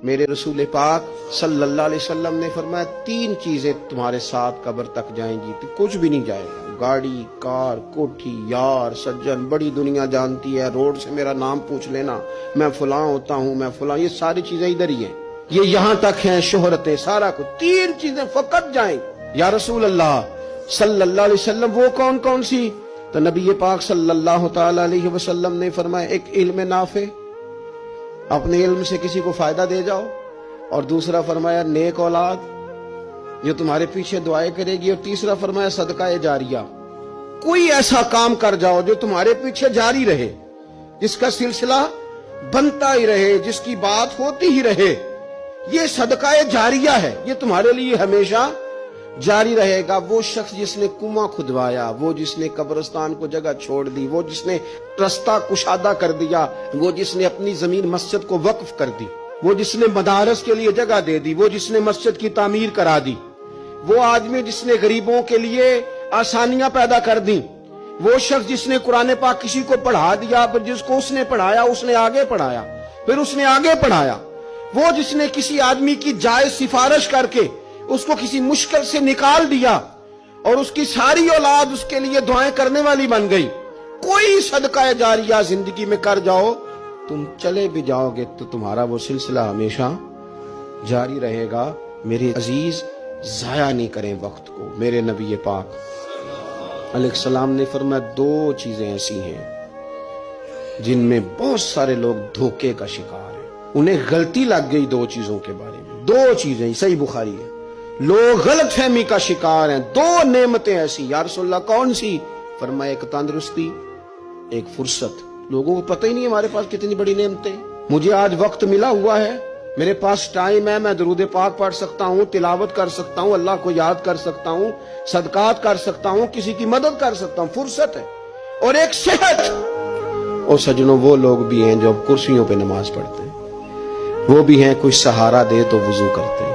میرے رسول پاک صلی اللہ علیہ وسلم نے فرمایا 3 چیزیں تمہارے ساتھ قبر تک جائیں گی، تو کچھ بھی نہیں جائے گا، گاڑی، کار، کوٹھی، یار، سجن، بڑی دنیا جانتی ہے، روڈ سے میرا نام پوچھ لینا، میں فلاں ہوتا ہوں، میں فلاں، یہ ساری چیزیں ادھر ہی ہیں، یہ یہاں تک ہیں، شہرتیں، سارا کچھ، 3 چیزیں فقط جائیں۔ یا رسول اللہ صلی اللہ علیہ وسلم وہ کون کون سی؟ تو نبی پاک صلی اللہ تعالی علیہ وسلم نے فرمایا ایک علم نافع، اپنے علم سے کسی کو فائدہ دے جاؤ، اور دوسرا فرمایا نیک اولاد جو تمہارے پیچھے دعائیں کرے گی، اور تیسرا فرمایا صدقہ جاریہ، کوئی ایسا کام کر جاؤ جو تمہارے پیچھے جاری رہے، جس کا سلسلہ بنتا ہی رہے، جس کی بات ہوتی ہی رہے، یہ صدقہ جاریہ ہے، یہ تمہارے لیے ہمیشہ جاری رہے گا۔ وہ شخص جس نے کنواں کھدوایا، وہ جس نے قبرستان کو جگہ چھوڑ دی، وہ جس نے رستہ کشادہ کر دیا، وہ جس نے اپنی زمین مسجد کو وقف کر دی، وہ جس نے مدارس کے لیے جگہ دے دی، وہ جس نے مسجد کی تعمیر کرا دی، وہ آدمی جس نے غریبوں کے لیے آسانیاں پیدا کر دی، وہ شخص جس نے قرآن پاک کسی کو پڑھا دیا، پھر جس کو اس نے پڑھایا اس نے آگے پڑھایا، پھر اس نے آگے پڑھایا، وہ جس نے کسی آدمی کی جائز سفارش کر کے اس کو کسی مشکل سے نکال دیا اور اس کی ساری اولاد اس کے لیے دعائیں کرنے والی بن گئی۔ کوئی صدقہ جاریہ زندگی میں کر جاؤ، تم چلے بھی جاؤ گے تو تمہارا وہ سلسلہ ہمیشہ جاری رہے گا۔ میرے عزیز، ضائع نہیں کریں وقت کو۔ میرے نبی پاک علیہ السلام نے فرمایا 2 چیزیں ایسی ہیں جن میں بہت سارے لوگ دھوکے کا شکار ہیں، انہیں غلطی لگ گئی 2 چیزوں کے بارے میں، 2 چیزیں، صحیح بخاری ہے، لوگ غلط فہمی کا شکار ہیں، 2 نعمتیں ایسی۔ یا رسول اللہ کون سی؟ فرمایا ایک تندرستی، ایک فرصت۔ لوگوں کو پتہ ہی نہیں ہمارے پاس کتنی بڑی نعمتیں، مجھے آج وقت ملا ہوا ہے، میرے پاس ٹائم ہے، میں درود پاک پڑھ سکتا ہوں، تلاوت کر سکتا ہوں، اللہ کو یاد کر سکتا ہوں، صدقات کر سکتا ہوں، کسی کی مدد کر سکتا ہوں، فرصت ہے، اور ایک صحت۔ اور سجنوں، وہ لوگ بھی ہیں جو اب کرسیوں پہ نماز پڑھتے ہیں، وہ بھی ہیں کوئی سہارا دے تو وضو کرتے ہیں،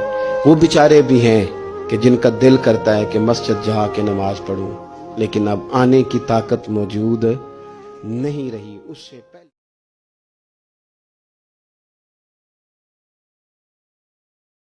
وہ بیچارے بھی ہیں کہ جن کا دل کرتا ہے کہ مسجد جا کے نماز پڑھوں، لیکن اب آنے کی طاقت موجود نہیں رہی، اس سے